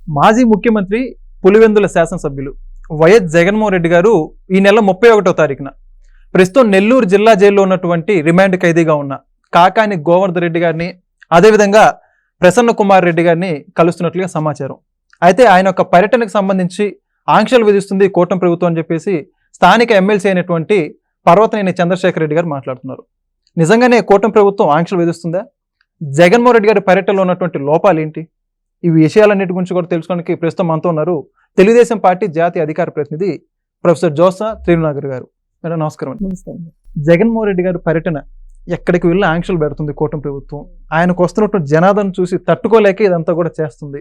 మాజీ ముఖ్యమంత్రి పులివెందుల శాసనసభ్యులు వైఎస్ జగన్మోహన్ రెడ్డి గారు ఈ నెల 31వ తారీఖున ప్రస్తుతం నెల్లూరు జిల్లా జైల్లో ఉన్నటువంటి రిమాండ్ ఖైదీగా ఉన్న కాకాని గోవర్ధన్ రెడ్డి గారిని అదేవిధంగా ప్రసన్న కుమార్ రెడ్డి గారిని కలుస్తున్నట్లుగా సమాచారం. అయితే ఆయన యొక్క పర్యటనకు సంబంధించి ఆంక్షలు విధిస్తుంది కూటమి ప్రభుత్వం అని చెప్పేసి స్థానిక ఎమ్మెల్సీ అయినటువంటి పర్వతనేని చంద్రశేఖర్ రెడ్డి గారు మాట్లాడుతున్నారు. నిజంగానే కూటమి ప్రభుత్వం ఆంక్షలు విధిస్తుందా? జగన్మోహన్ రెడ్డి గారి పర్యటనలో ఉన్నటువంటి లోపాలు ఏంటి? ఈ విషయాలన్నిటి గురించి కూడా తెలుసుకోవడానికి ప్రస్తుతం మనతో ఉన్నారు తెలుగుదేశం పార్టీ జాతీయ అధికార ప్రతినిధి ప్రొఫెసర్ జోసా త్రివినాగర్ గారు. మేడం నమస్కారం అండి. జగన్మోహన్ రెడ్డి గారి పర్యటన ఎక్కడికి వెళ్ళి ఆంక్షలు పెడుతుంది కూటమి ప్రభుత్వం. ఆయనకు వస్తున్నటువంటి జనాదరణ చూసి తట్టుకోలేక ఇదంతా కూడా చేస్తుంది.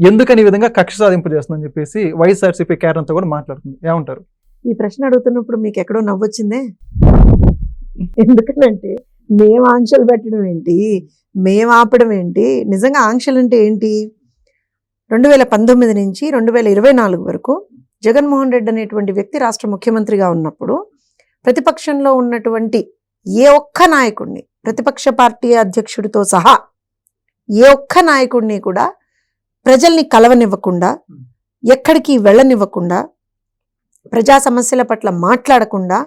ఎందుకని ఈ విధంగా కక్ష సాధింపు చేస్తుందని చెప్పేసి వైఎస్ఆర్సీపీ క్యాడర్ అంతా కూడా మాట్లాడుతుంది. ఏమంటారు? ఈ ప్రశ్న అడుగుతున్నప్పుడు మీకు ఎక్కడో నవ్వొచ్చిందే. ఎందుకనంటే మేము ఆంక్షలు పెట్టడం ఏంటి, మేము ఆపడం ఏంటి? నిజంగా ఆంక్షలు అంటే ఏంటి? 2019 నుంచి 2024 వరకు జగన్మోహన్ రెడ్డి అనేటువంటి వ్యక్తి రాష్ట్ర ముఖ్యమంత్రిగా ఉన్నప్పుడు ప్రతిపక్షంలో ఉన్నటువంటి ఏ ఒక్క నాయకుడిని, ప్రతిపక్ష పార్టీ అధ్యక్షుడితో సహా ఏ ఒక్క నాయకుడిని కూడా ప్రజల్ని కలవనివ్వకుండా, ఎక్కడికి వెళ్ళనివ్వకుండా, ప్రజా సమస్యల పట్ల మాట్లాడకుండా,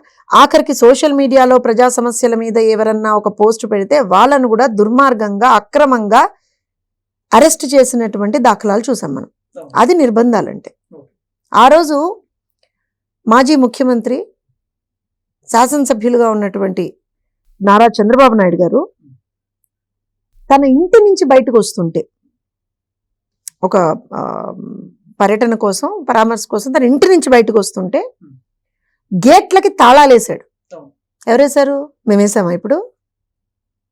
ఆఖరికి సోషల్ మీడియాలో ప్రజా సమస్యల మీద ఎవరన్నా ఒక పోస్ట్ పెడితే వాళ్ళను కూడా దుర్మార్గంగా, అక్రమంగా అరెస్ట్ చేసినటువంటి దాఖలాలు చూసాం మనం. అది నిర్బంధాలంటే. ఆ రోజు మాజీ ముఖ్యమంత్రి, శాసనసభ్యులుగా ఉన్నటువంటి నారా చంద్రబాబు నాయుడు గారు తన ఇంటి నుంచి బయటకు వస్తుంటే, ఒక పర్యటన కోసం, పరామర్శ కోసం తన ఇంటి నుంచి బయటకు వస్తుంటే గేట్లకి తాళాలు వేసాడు. ఎవరేశారు? మేము వేసామా? ఇప్పుడు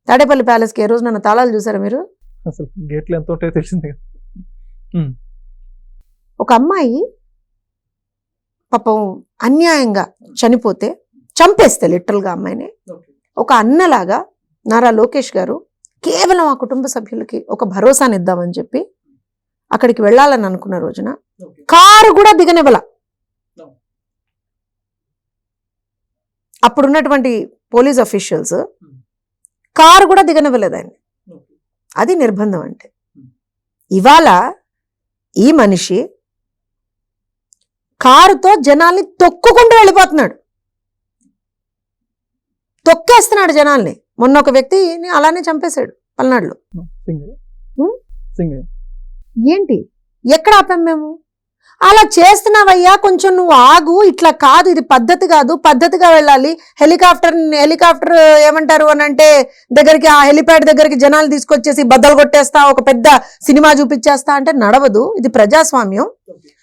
తాడేపల్లి ప్యాలెస్కి ఏ రోజు నన్ను తాళాలు చూసారా మీరు? అసలు గేట్లు ఎంత ఉంటాయో తెలిసింది. ఒక అమ్మాయి పాపం అన్యాయంగా చనిపోతే, చంపేస్తే లిటరల్గా అమ్మాయిని, ఒక అన్నలాగా నారా లోకేష్ గారు కేవలం ఆ కుటుంబ సభ్యులకి ఒక భరోసానిద్దామని చెప్పి అక్కడికి వెళ్ళాలని అనుకున్న రోజున కారు కూడా దిగనివ్వల. అప్పుడున్నటువంటి పోలీస్ అఫీషియల్స్ కారు కూడా దిగనివ్వలేదు ఆయన్ని. అది నిర్బంధం అంటే. ఇవాళ ఈ మనిషి కారుతో జనాల్ని తొక్కుకుంటూ వెళ్ళిపోతున్నాడు, తొక్కేస్తున్నాడు జనాల్ని. మొన్న ఒక వ్యక్తిని అలానే చంపేశాడు పల్నాడులో. ఏంటి? ఎక్కడ ఆపాం మేము? అలా చేస్తున్నావయ్యా, కొంచెం నువ్వు ఆగు, ఇట్లా కాదు, ఇది పద్ధతి కాదు, పద్ధతిగా వెళ్ళాలి. హెలికాప్టర్ ఏమంటారు అని అంటే దగ్గరికి, ఆ హెలిప్యాడ్ దగ్గరికి జనాలు తీసుకొచ్చేసి బద్దలు కొట్టేస్తా, ఒక పెద్ద సినిమా చూపించేస్తా అంటే నడవదు. ఇది ప్రజాస్వామ్యం.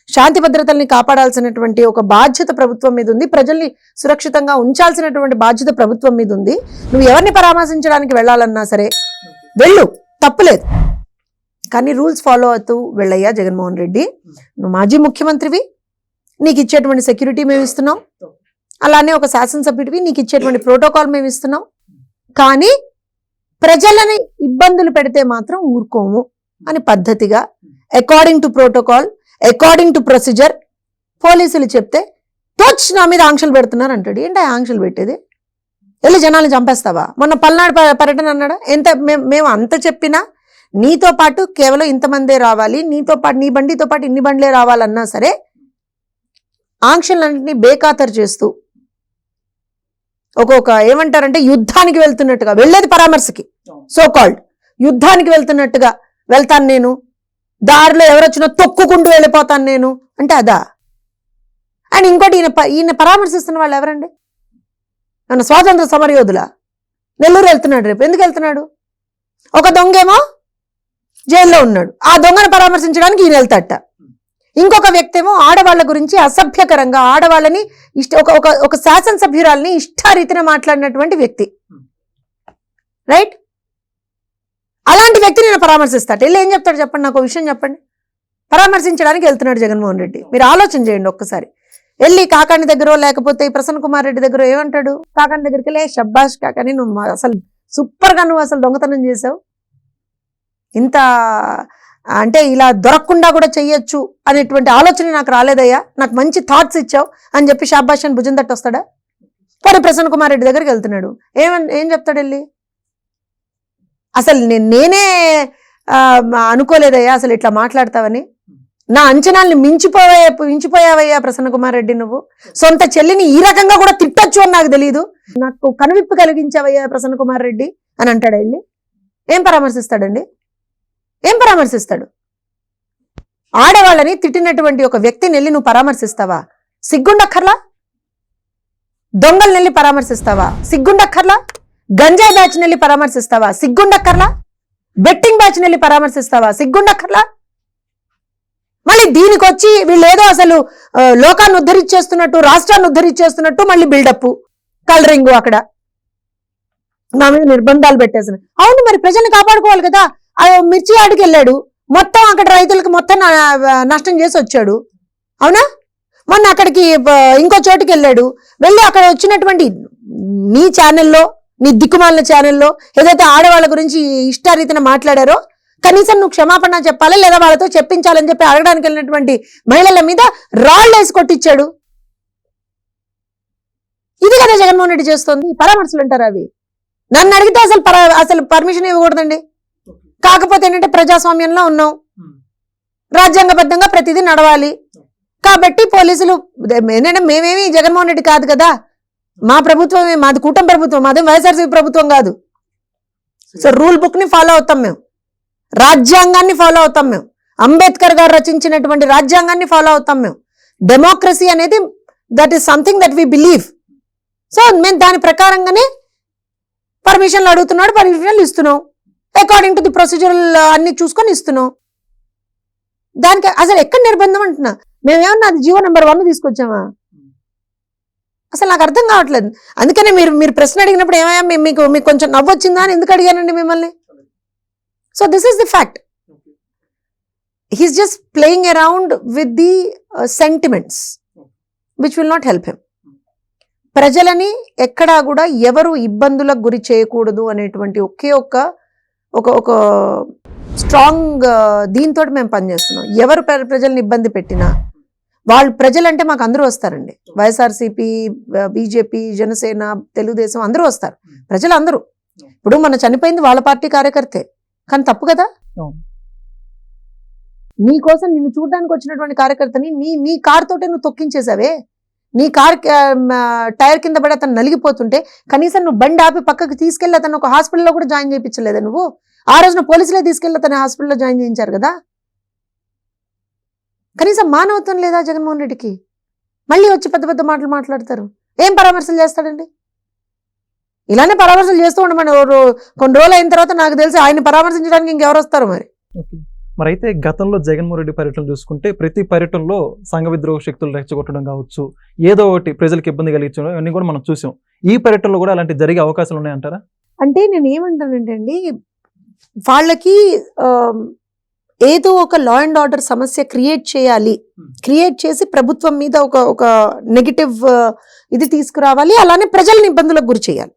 శాంతి భద్రతల్ని కాపాడాల్సినటువంటి ఒక బాధ్యత ప్రభుత్వం మీద ఉంది. ప్రజల్ని సురక్షితంగా ఉంచాల్సినటువంటి బాధ్యత ప్రభుత్వం మీద ఉంది. నువ్వు ఎవరిని పరామర్శించడానికి వెళ్ళాలన్నా సరే వెళ్ళు, తప్పులేదు. కానీ రూల్స్ ఫాలో అవుతూ వెళ్ళయ్యా జగన్మోహన్ రెడ్డి. నువ్వు మాజీ ముఖ్యమంత్రివి, నీకు ఇచ్చేటువంటి సెక్యూరిటీ మేము ఇస్తున్నాం. అలానే ఒక శాసనసభ్యుడివి, నీకు ఇచ్చేటువంటి ప్రోటోకాల్ మేము ఇస్తున్నాం. కానీ ప్రజలని ఇబ్బందులు పెడితే మాత్రం ఊరుకోము అని పద్ధతిగా, according to protocol, according to procedure పోలీసులు చెప్తే తోచ్ నా మీద ఆంక్షలు పెడుతున్నారు అంటాడు. ఏంటి ఆంక్షలు పెట్టేది? వెళ్ళి జనాల్ని చంపేస్తావా? మొన్న పల్నాడు పర్యటన అన్నాడా? మేము అంత చెప్పినా నీతో పాటు కేవలం ఇంతమందే రావాలి, నీతో పాటు నీ బండితో పాటు ఇన్ని బండ్లే రావాలన్నా సరే ఆంక్షలన్నింటినీ బేఖాతరు చేస్తూ ఒక్కొక్క ఏమంటారంటే యుద్ధానికి వెళ్తున్నట్టుగా, వెళ్ళేది పరామర్శకి, సో కాల్డ్ యుద్ధానికి వెళ్తున్నట్టుగా వెళ్తాను నేను, దారిలో ఎవరొచ్చినా తొక్కుకుంటూ వెళ్ళిపోతాను నేను అంటే అదా? అండ్ ఇంకోటి, ఈయన పరామర్శిస్తున్న వాళ్ళు ఎవరండి? మన స్వాతంత్ర సమరయోధులా? నెల్లూరు వెళ్తున్నాడు రేపు. ఎందుకు వెళ్తున్నాడు? ఒక దొంగేమో జైల్లో ఉన్నాడు, ఆ దొంగను పరామర్శించడానికి ఈయన వెళ్తాట. ఇంకొక వ్యక్తి ఏమో ఆడవాళ్ళ గురించి అసభ్యకరంగా, ఆడవాళ్ళని ఒక శాసనసభ్యురాల్ని ఇష్టారీతిన మాట్లాడినటువంటి వ్యక్తి, రైట్? అలాంటి వ్యక్తిని నేను పరామర్శిస్తాట. వెళ్ళి ఏం చెప్తాడు చెప్పండి, నాకు విషయం చెప్పండి. పరామర్శించడానికి వెళ్తున్నాడు జగన్మోహన్ రెడ్డి. మీరు ఆలోచన చేయండి ఒక్కసారి. వెళ్ళి కాకాని దగ్గర లేకపోతే ప్రసన్న కుమార్ రెడ్డి దగ్గర ఏమంటాడు? కాకాని దగ్గరికి వెళ్ళి, షబ్బాష్ కాకాని, నువ్వు అసలు సూపర్గా, నువ్వు అసలు దొంగతనం చేసావు, ఇంత అంటే ఇలా దొరకకుండా కూడా చెయ్యొచ్చు అనేటువంటి ఆలోచన నాకు రాలేదయ్యా, నాకు మంచి థాట్స్ ఇచ్చావు అని చెప్పి షాబాష్ అని భుజం తట్టి వస్తాడా? పోనీ ప్రసన్న కుమార్ రెడ్డి దగ్గరికి వెళ్తున్నాడు, ఏం చెప్తాడు వెళ్ళి? అసలు నేనే అనుకోలేదయ్యా అసలు ఇట్లా మాట్లాడతావని. నా అంచనాల్ని మించిపోయావయ్యా ప్రసన్న కుమార్ రెడ్డి. నువ్వు సొంత చెల్లిని ఈ రకంగా కూడా తిట్టొచ్చు అని నాకు తెలియదు. నాకు కనువిప్పు కలిగించావయ్యా ప్రసన్న కుమార్ రెడ్డి అని అంటాడు. వెళ్ళి ఏం పరామర్శిస్తాడండి? ఏం పరామర్శిస్తాడు? ఆడవాళ్ళని తిట్టినటువంటి ఒక వ్యక్తిని వెళ్ళి నువ్వు పరామర్శిస్తావా? సిగ్గుండక్కర్లా? దొంగల్ని వెళ్ళి పరామర్శిస్తావా? సిగ్గుండక్కర్లా? గంజాయి బ్యాచ్ వెళ్ళి పరామర్శిస్తావా? సిగ్గుండక్కర్లా? బెట్టింగ్ బ్యాచ్ వెళ్ళి పరామర్శిస్తావా? సిగ్గుండక్కర్లా? మళ్ళీ దీనికి వచ్చి వీళ్ళు ఏదో అసలు లోకాన్ని ఉద్ధరించేస్తున్నట్టు, రాష్ట్రాన్ని ఉద్ధరించేస్తున్నట్టు మళ్ళీ బిల్డప్, కలరింగ్ అక్కడ నా మీద నిర్బంధాలు పెట్టేసిన. అవును, మరి ప్రజల్ని కాపాడుకోవాలి కదా. మిర్చి ఆడికి వెళ్ళాడు, మొత్తం అక్కడ రైతులకు మొత్తం నష్టం చేసి వచ్చాడు. అవునా? మొన్న అక్కడికి ఇంకో చోటుకి వెళ్ళాడు, వెళ్ళి అక్కడ వచ్చినటువంటి నీ ఛానల్లో, నీ దిక్కుమాలిన ఛానల్లో ఏదైతే ఆడవాళ్ళ గురించి ఇష్టారీతిన మాట్లాడారో కనీసం నువ్వు క్షమాపణ చెప్పాలి, లేదా వాళ్ళతో చెప్పించాలని చెప్పి అడగడానికి వెళ్ళినటువంటి మహిళల మీద రాళ్ళు వేసి కొట్టించాడు. ఇది కదా జగన్మోహన్ రెడ్డి చేస్తుంది. పరామర్శలు అంటారు అవి. నన్ను అడిగితే అసలు పర్మిషన్ ఇవ్వకూడదండి. కాకపోతే ఏంటంటే ప్రజాస్వామ్యంలో ఉన్నాం, రాజ్యాంగబద్ధంగా ప్రతిదీ నడవాలి కాబట్టి పోలీసులు ఏంటంటే మేమేమి జగన్మోహన్ రెడ్డి కాదు కదా, మా ప్రభుత్వమే, మాది కూటమి ప్రభుత్వం, మాదేం వైఎస్ఆర్సీపీ ప్రభుత్వం కాదు. సో రూల్ బుక్ ని ఫాలో అవుతాం మేము, రాజ్యాంగాన్ని ఫాలో అవుతాం మేము, అంబేద్కర్ గారు రచించినటువంటి రాజ్యాంగాన్ని ఫాలో అవుతాం మేము. డెమోక్రసీ అనేది that is something that we believe. So మేము దాని ప్రకారంగానే పర్మిషన్లు అడుగుతున్నాడు, పర్మిషన్లు ఇస్తున్నాం, అకార్డింగ్ టు ది ప్రొసీజరల్ అన్ని చూసుకొని ఇస్తున్నాం. దానికి అసలు ఎక్కడ నిర్బంధం అంటున్నా? మేమేమన్నా అది జీవో నెంబర్ 1 తీసుకొచ్చామా? అసలు నాకు అర్థం కావట్లేదు. అందుకనే మీరు ప్రశ్న అడిగినప్పుడు ఏమయ్యా మీకు కొంచెం నవ్వు వచ్చిందా అని ఎందుకు అడిగానండి మిమ్మల్ని? So this is the fact. He's just playing around with the sentiments which will not help him. ప్రజలని ఎక్కడా కూడా ఎవరు ఇబ్బందులకు గురి చేయకూడదు అనేటువంటి ఒకే ఒక స్ట్రాంగ్ దీంతో మేము పనిచేస్తున్నాం. ఎవరు ప్రజల్ని ఇబ్బంది పెట్టినా వాళ్ళు ప్రజలంటే మాకు అందరూ వస్తారండి. వైఎస్ఆర్సీపీ, బీజేపీ, జనసేన, తెలుగుదేశం అందరూ వస్తారు. ప్రజలు అందరూ. ఇప్పుడు మన చనిపోయింది వాళ్ళ పార్టీ కార్యకర్తే, కానీ తప్పు కదా. నీ కోసం నిన్ను చూడడానికి వచ్చినటువంటి కార్యకర్తని నీ కార్ తోటే నువ్వు తొక్కించేసావే. నీ కార్ టైర్ కింద పడి అతను నలిగిపోతుంటే కనీసం నువ్వు బండి ఆపి పక్కకి తీసుకెళ్ళి అతను ఒక హాస్పిటల్లో కూడా జాయిన్ చేయించలేదా నువ్వు? ఆ రోజున పోలీసులే తీసుకెళ్ళి అతను హాస్పిటల్లో జాయిన్ చేయించారు కదా. కనీసం మానవత్వం లేదా జగన్మోహన్ రెడ్డికి? మళ్ళీ వచ్చి పెద్ద పెద్ద మాటలు మాట్లాడతారు. ఏం పరామర్శలు చేస్తాడండి? ఇలానే పరామర్శలు చేస్తూ ఉండమని కొన్ని రోజులు అయిన తర్వాత నాకు తెలిసి ఆయన పరామర్శించడానికి ఇంకెవరు వస్తారు మరి. మరి అయితే గతంలో జగన్మోహన్ రెడ్డి పర్యటన చూసుకుంటే ప్రతి పర్యటనలో సంఘ విద్రోహ శక్తులు రెచ్చగొట్టడం కావచ్చు, ఏదో ఒకటి ప్రజలకు ఇబ్బంది కలిగించడం, ఇవన్నీ కూడా మనం చూసాం. ఈ పర్యటనలో కూడా అలాంటి జరిగే అవకాశాలు ఉన్నాయంటారా? అంటే నేను ఏమంటానంటే అండి, వాళ్ళకి ఏదో ఒక లా అండ్ ఆర్డర్ సమస్య క్రియేట్ చేయాలి, క్రియేట్ చేసి ప్రభుత్వం మీద ఒక నెగిటివ్ ఇది తీసుకురావాలి, అలానే ప్రజల్ని ఇబ్బందులకు గురి చేయాలి.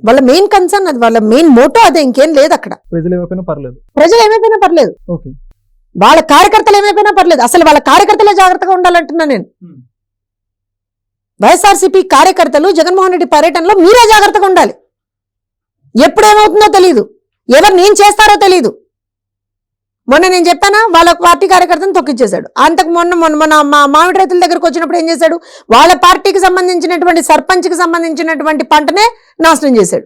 వాళ్ళ మెయిన్ కన్సర్న్ అది, వాళ్ళ మెయిన్ మోటో అదే, ఇంకేం లేదు అక్కడ. ప్రజలు ఏమైపోయినా పర్లేదు, ప్రజలు ఏమైపోయినా పర్లేదు, వాళ్ళ కార్యకర్తలు ఏమైపోయినా పర్లేదు. అసలు వాళ్ళ కార్యకర్తలే జాగ్రత్తగా ఉండాలంటున్నా నేను. వైఎస్ఆర్సీపీ కార్యకర్తలు జగన్మోహన్ రెడ్డి పర్యటనలో మీరే జాగ్రత్తగా ఉండాలి. ఎప్పుడు ఏమవుతుందో తెలియదు, ఎవరు నేను చేస్తారో తెలియదు. మొన్న నేను చెప్పానా, వాళ్ళ పార్టీ కార్యకర్తను తొక్కిచ్చేశాడు. అంతకు మొన్న మా మామిడి రైతుల దగ్గరకు వచ్చినప్పుడు ఏం చేశాడు, వాళ్ళ పార్టీకి సంబంధించినటువంటి సర్పంచ్కి సంబంధించినటువంటి పంటనే నాశనం చేశాడు.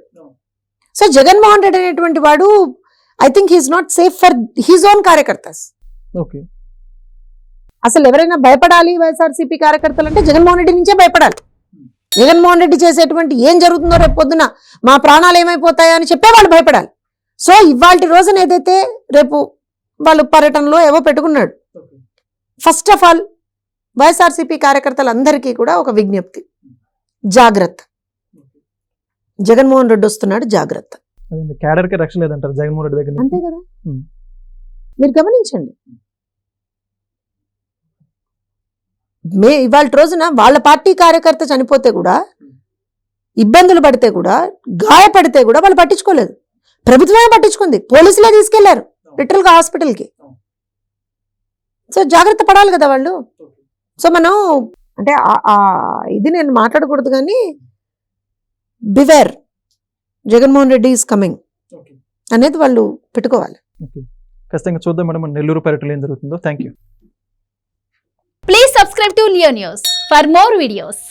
సో జగన్మోహన్ రెడ్డి అనేటువంటి వాడు I think he's not safe for his own కార్యకర్తస్. అసలు ఎవరైనా భయపడాలి వైఎస్ఆర్సీపీ కార్యకర్తలు అంటే జగన్మోహన్ రెడ్డి నుంచే భయపడాలి. జగన్మోహన్ రెడ్డి చేసేటువంటి ఏం జరుగుతుందో రేపు పొద్దున మా ప్రాణాలు ఏమైపోతాయో అని చెప్పే వాళ్ళు భయపడాలి. సో ఇవాళ రోజున ఏదైతే రేపు వాళ్ళు పర్యటనలో ఏవో పెట్టుకున్నాడు, ఫస్ట్ ఆఫ్ ఆల్ వైఎస్ఆర్సీపీ కార్యకర్తలందరికీ కూడా ఒక విజ్ఞప్తి, జాగ్రత్త. జగన్మోహన్ రెడ్డి వస్తున్నాడు, జాగ్రత్త. క్యాడర్కి రక్షణ లేదంటారు జగన్మోహన్ రెడ్డి దగ్గర. అంతే కదా, మీరు గమనించండి. ఇవాళ రోజున వాళ్ళ పార్టీ కార్యకర్త చనిపోతే కూడా, ఇబ్బందులు పడితే కూడా, గాయపడితే కూడా వాళ్ళు పట్టించుకోలేదు. ప్రభుత్వమే పట్టించుకుంది, పోలీసులే తీసుకెళ్లారు లిటరల్ గా హాస్పిటల్కి. సో జాగ్రత్త పడాలి కదా వాళ్ళు. సో మనం అంటే ఇది నేను మాట్లాడకూడదు కానీ beware Jaganmohan Reddy is coming అనేది వాళ్ళు పెట్టుకోవాలి. ఖచ్చితంగా చూద్దాం మేడం నెల్లూరు పర్యటనలో ఏం జరుగుతుందో. Thank you. Subscribe to Leo News for more videos.